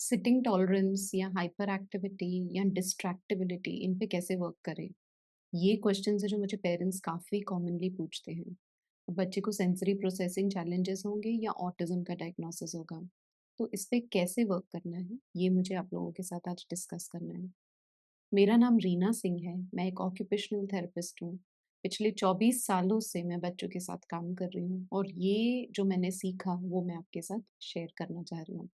Sitting tolerance या hyper activity या डिस्ट्रैक्टिबिलिटी इन पे कैसे वर्क करें? ये क्वेश्चन है जो मुझे पेरेंट्स काफ़ी कॉमनली पूछते हैं। बच्चे को सेंसरी प्रोसेसिंग चैलेंजेस होंगे या ऑटिज्म का डायग्नोसिस होगा, तो इस पे कैसे वर्क करना है, ये मुझे आप लोगों के साथ आज डिस्कस करना है। मेरा नाम रीना सिंह है, मैं एक ऑक्यूपेशनल थेरेपिस्ट हूँ। पिछले 24 सालों से मैं बच्चों के साथ काम कर रही हूँ और ये जो मैंने सीखा वो मैं आपके साथ शेयर करना चाह रही हूँ।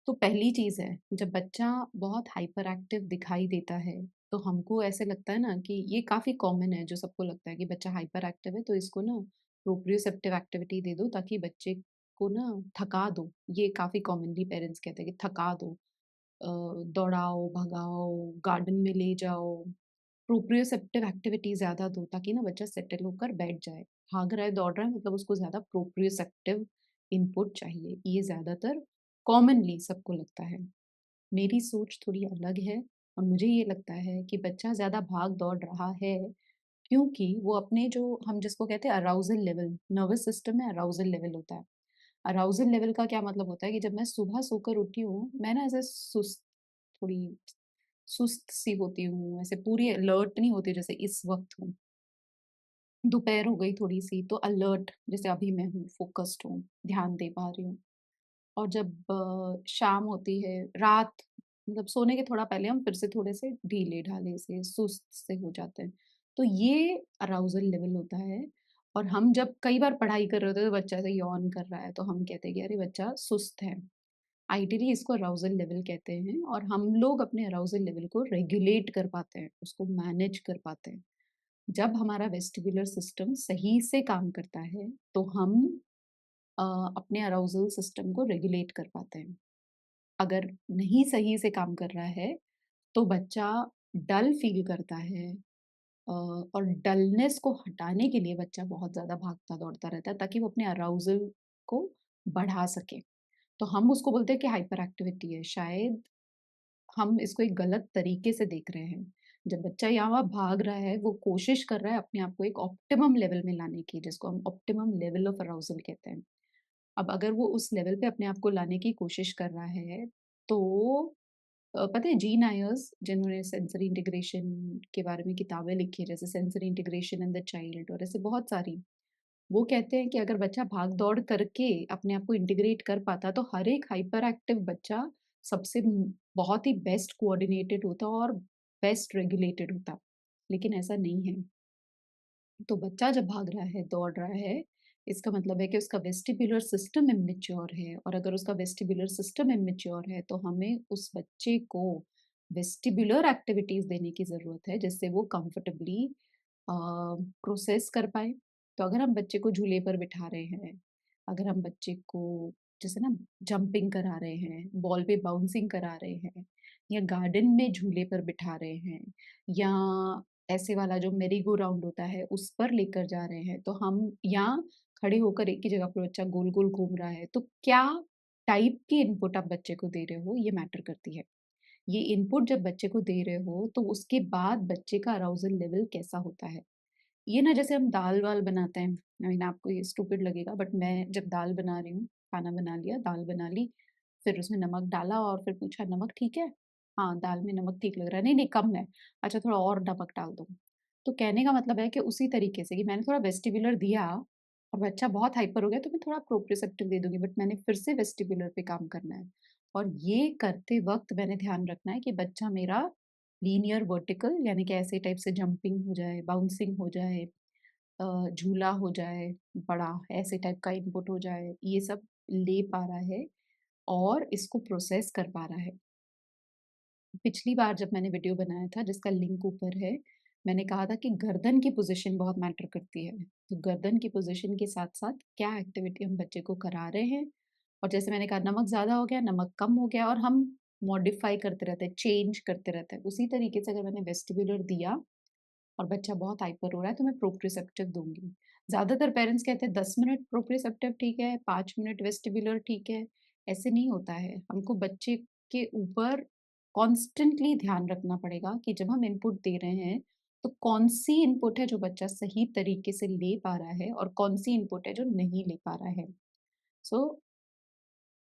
तो पहली चीज़ है, जब बच्चा बहुत हाइपर एक्टिव दिखाई देता है, तो हमको ऐसे लगता है ना कि ये काफ़ी कॉमन है, जो सबको लगता है कि बच्चा हाइपर एक्टिव है, तो इसको ना प्रोप्रियोसेप्टिव एक्टिविटी दे दो ताकि बच्चे को ना थका दो। ये काफ़ी कॉमनली पेरेंट्स कहते हैं कि थका दो। दौड़ाओ, भगाओ, गार्डन में ले जाओ, प्रोप्रियोसेप्टिव एक्टिविटी ज़्यादा दो ताकि ना बच्चा सेटल होकर बैठ जाए। भाग रहा है, दौड़ रहा है मतलब उसको ज़्यादा प्रोप्रियोसेप्टिव इनपुट चाहिए। ये ज़्यादातर कॉमनली सबको लगता है। मेरी सोच थोड़ी अलग है और मुझे ये लगता है कि बच्चा ज़्यादा भाग दौड़ रहा है क्योंकि वो अपने जो हम जिसको कहते हैं अराउज़ल लेवल, नर्वस सिस्टम में अराउज़ल लेवल होता है। अराउज़ल लेवल का क्या मतलब होता है कि जब मैं सुबह सोकर उठी हूँ, मैं ना ऐसे थोड़ी सुस्त सी होती हूँ, ऐसे पूरी अलर्ट नहीं होती जैसे इस वक़्त हूँ। दोपहर हो गई थोड़ी-सी तो अलर्ट जैसे अभी मैं हूँ, फ़ोकस्ड हूँ, ध्यान दे पा रही हूँ। और जब शाम होती है, रात मतलब सोने के थोड़ा पहले हम फिर से थोड़े से ढीले-ढाले से, सुस्त से हो जाते हैं। तो ये अराउज़ल लेवल होता है और हम जब कई बार पढ़ाई कर रहे होते हैं, तो बच्चा ऐसे यॉन कर रहा है, तो हम कहते हैं कि अरे बच्चा सुस्त है। आइडियली इसको अराउज़ल लेवल कहते हैं और हम लोग अपने अराउज़ल लेवल को रेगुलेट कर पाते हैं, उसको मैनेज कर पाते हैं। जब हमारा वेस्टिबुलर सिस्टम सही से काम करता है, तो हम अ, अपने अराउज़ल सिस्टम को रेगुलेट कर पाते हैं। अगर नहीं सही से काम कर रहा है, तो बच्चा डल फ़ील करता है और डलनेस को हटाने के लिए बच्चा बहुत ज़्यादा भागता-दौड़ता रहता है ताकि वो अपने अराउज़ल को बढ़ा सके। तो हम उसको बोलते हैं कि हाइपर एक्टिविटी है। शायद हम इसको एक गलत तरीके से देख रहे हैं। जब बच्चा यहाँ भाग रहा है, वो कोशिश कर रहा है अपने आप को एक ऑप्टिमम लेवल में लाने की, जिसको हम ऑप्टिमम लेवल ऑफ अराउज़ल कहते हैं। अब अगर वो उस लेवल पे अपने आप को लाने की कोशिश कर रहा है, तो पता है जीन नायर्स जिन्होंने सेंसरी इंटीग्रेशन के बारे में किताबें लिखी है, जैसे sensory integration in the child और ऐसे बहुत सारी, वो कहते हैं कि अगर बच्चा भाग-दौड़ करके अपने आप को इंटीग्रेट कर पाता, तो हर एक हाइपर एक्टिव बच्चा सबसे बहुत ही बेस्ट कोऑर्डिनेटेड होता और बेस्ट रेगुलेटेड होता। लेकिन ऐसा नहीं है। तो बच्चा जब भाग रहा है, दौड़ रहा है, इसका मतलब है कि उसका वेस्टिबुलर सिस्टम इमैच्योर है और अगर उसका वेस्टिबुलर सिस्टम इमैच्योर है, तो हमें उस बच्चे को वेस्टिबुलर एक्टिविटीज़ देने की ज़रूरत है, जिससे वो कंफर्टेबली प्रोसेस कर पाए। तो अगर हम बच्चे को झूले पर बिठा रहे हैं, अगर हम बच्चे को जैसे ना जंपिंग करा रहे हैं, बॉल पे बाउंसिंग करा रहे हैं या गार्डन में झूले पर बिठा रहे हैं या ऐसे वाला जो मेरी गो राउंड होता है उस पर लेकर जा रहे हैं, तो हम या खड़े होकर एक ही जगह पर बच्चा गोल-गोल घूम रहा है, तो क्या टाइप की इनपुट आप बच्चे को दे रहे हो, ये मैटर करती है। ये इनपुट जब बच्चे को दे रहे हो, तो उसके बाद बच्चे का अराउज़ल लेवल कैसा होता है। ये ना जैसे हम दाल-वाल बनाते हैं, आई मीन आपको ये स्टूपिड लगेगा बट मैं जब दाल बना रही हूँ, खाना बना लिया, दाल बना ली, फिर उसमें नमक डाला और फिर पूछा नमक ठीक है? हाँ, दाल में नमक ठीक लग रहा है, नहीं, नहीं कम है, अच्छा थोड़ा और नमक डाल दो। तो कहने का मतलब है कि उसी तरीके से कि मैंने थोड़ा वेस्टिबुलर दिया और बच्चा बहुत हाइपर हो गया तो मैं थोड़ा प्रोप्रियोसेप्टिव दे दूँगी बट मैंने फिर से वेस्टिबुलर पे काम करना है। और ये करते वक़्त मैंने ध्यान रखना है कि बच्चा मेरा लीनियर वर्टिकल यानी कि ऐसे टाइप से जंपिंग हो जाए, बाउंसिंग हो जाए, झूला हो जाए बड़ा, ऐसे टाइप का इनपुट हो जाए, ये सब ले पा रहा है और इसको प्रोसेस कर पा रहा है। पिछली बार जब मैंने वीडियो बनाया था जिसका लिंक ऊपर है, मैंने कहा था कि गर्दन की पोज़ीशन बहुत मैटर करती है। तो गर्दन की पोज़ीशन के साथ-साथ क्या एक्टिविटी हम बच्चे को करा रहे हैं और जैसे मैंने कहा नमक ज़्यादा हो गया, नमक कम हो गया और हम मॉडिफ़ाई करते रहते हैं, चेंज करते रहते हैं। उसी तरीके से अगर मैंने वेस्टिबुलर दिया और बच्चा बहुत हाइपर हो रहा है तो मैं प्रोप्रियोसेप्टिव दूँगी। ज़्यादातर पेरेंट्स कहते हैं 10 मिनट प्रोप्रियोसेप्टिव ठीक है, 5 मिनट वेस्टिबुलर ठीक है, ऐसे नहीं होता है। हमको बच्चे के ऊपर कॉन्स्टेंटली ध्यान रखना पड़ेगा कि जब हम इनपुट दे रहे हैं, तो कौन-सी इनपुट है जो बच्चा सही तरीके से ले पा रहा है और कौन-सी इनपुट है जो नहीं ले पा रहा है। सो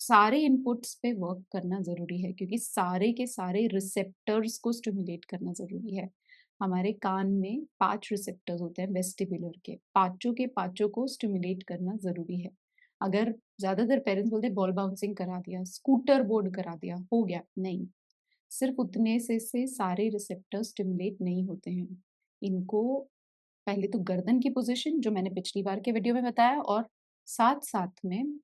सारे इनपुट्स पे वर्क करना ज़रूरी है क्योंकि सारे के सारे रिसेप्टर्स को स्टिमुलेट करना ज़रूरी है। हमारे कान में 5 रिसेप्टर्स होते हैं वेस्टिबुलर के, पाँचों के पाँचों को स्टिमुलेट करना ज़रूरी है। अगर ज़्यादातर पेरेंट्स बोलते हैं बॉल बाउंसिंग करा दिया, स्कूटर बोर्ड करा दिया, हो गया, नहीं। सिर्फ़ उतने से सारे रिसेप्टर्स स्टिमुलेट नहीं होते हैं। इनको पहले तो गर्दन की पोज़ीशन जो मैंने पिछली बार के वीडियो में बताया और साथ-साथ में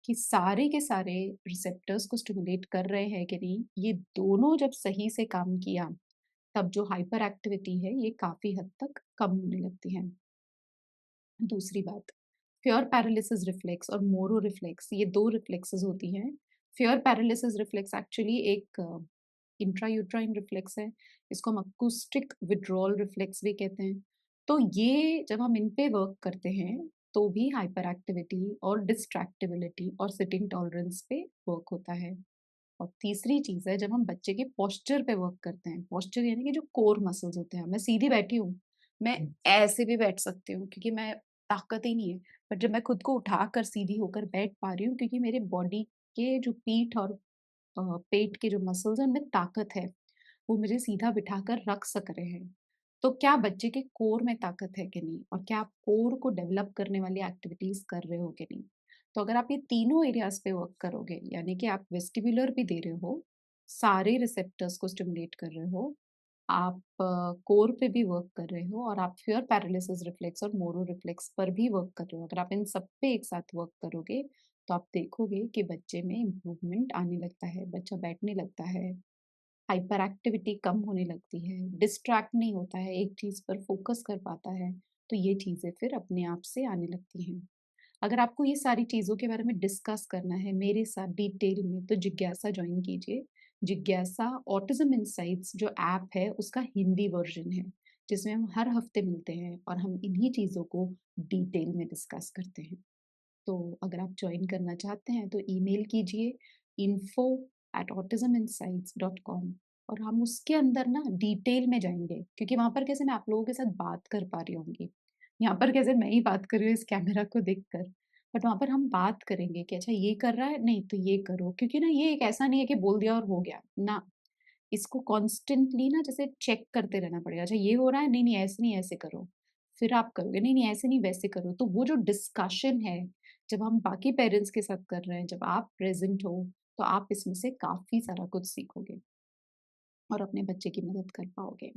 कि सारे के सारे रिसेप्टर्स को स्टिमुलेट कर रहे हैं कि नहीं, ये दोनों जब सही से काम किया, तब जो हाइपर एक्टिविटी है, ये काफ़ी हद तक कम होने लगती है। दूसरी बात, फ्योर पैरालिसिस रिफ्लेक्स और मोरो रिफ्लेक्स ये 2 रिफ्लेक्सेस होती हैं। फ्योर पैरालिसिस रिफ्लेक्स एक्चुअली एक इंट्रायूट्राइन रिफ्लेक्स है। इसको हम अकॉस्टिक विथड्रॉल रिफ्लेक्स भी कहते हैं। तो ये जब हम इन पे वर्क करते हैं, तो भी हाइपर एक्टिविटी और डिस्ट्रैक्टिबिलिटी और सिटिंग टॉलरेंस पे वर्क होता है। और तीसरी चीज़ है जब हम बच्चे के पोस्चर पे वर्क करते हैं, पोस्चर यानी कि जो कोर मसल्स होते हैं, मैं सीधी बैठी हूँ, मैं ऐसे भी बैठ सकती हूँ क्योंकि मैं ताकत ही नहीं है, बट जब मैं खुद को उठाकर सीधी होकर बैठ पा रही हूँ क्योंकि मेरे बॉडी के जो पीठ और पेट के जो मसल्स हैं उनमें ताकत है, वो मुझे सीधा बिठाकर रख सक रहे हैं। तो क्या बच्चे के कोर में ताकत है कि नहीं और क्या आप कोर को डेवलप करने वाली एक्टिविटीज़ कर रहे हो कि नहीं? तो अगर आप ये तीनों एरियाज़ पे वर्क करोगे, यानी कि आप वेस्टिबुलर भी दे रहे हो, सारे रिसेप्टर्स को स्टिमुलेट कर रहे हो, आप कोर पे भी वर्क कर रहे हो और आप फियर पैरालिसिस रिफ्लेक्स और मोरो रिफ्लेक्स पर भी वर्क कर रहे हो। अगर आप इन सब पे एक साथ वर्क करोगे, तो आप देखोगे कि बच्चे में इम्प्रूवमेंट आने लगता है, बच्चा बैठने लगता है, हाइपर एक्टिविटी कम होने लगती है, डिस्ट्रैक्ट नहीं होता है, एक चीज़ पर फोकस कर पाता है, तो ये चीज़ें फिर अपने आप से आने लगती हैं। अगर आपको ये सारी चीज़ों के बारे में डिस्कस करना है मेरे साथ डिटेल में तो जिज्ञासा जॉइन कीजिए। जिज्ञासा ऑटिज़्म इनसाइट्स जो ऐप है उसका हिंदी वर्ज़न है, जिसमें हम हर हफ्ते मिलते हैं और हम इन्हीं चीज़ों को डिटेल में डिस्कस करते हैं। तो अगर आप जॉइन करना चाहते हैं तो ईमेल कीजिए info@autisminsights.com और हम उसके अंदर ना डिटेल में जाएँगे क्योंकि वहाँ पर कैसे मैं आप लोगों के साथ बात कर पा रही होंगी। यहाँ पर कैसे मैं ही बात कर रही हूँ इस कैमरा को देखकर, बट वहाँ पर हम बात करेंगे कि अच्छा ये कर रहा है, नहीं तो ये करो क्योंकि ना ये एक ऐसा नहीं है कि बोल दिया और हो गया, ना। इसको कॉन्स्टेंटली ना जैसे चेक करते रहना पड़ेगा। अच्छा ये हो रहा है, नहीं, नहीं ऐसे नहीं ऐसे करो। फिर आप करोगे, नहीं, नहीं ऐसे नहीं वैसे करो। तो वो जो डिस्कशन है, जब हम बाकी पेरेंट्स के साथ कर रहे हैं, जब आप प्रेज़ेंट हो, तो आप इसमें से काफ़ी सारा कुछ सीखोगे और अपने बच्चे की मदद कर पाओगे।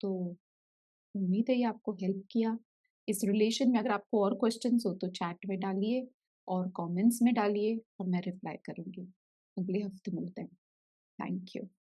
तो उम्मीद है ये आपको हेल्प किया। इस रिलेशन में अगर आपको और क्वेश्चन्स हो तो चैट में डालिए और कमेंट्स में डालिए और मैं रिप्लाई करूँगी। अगले हफ्ते मिलते हैं। Thank you.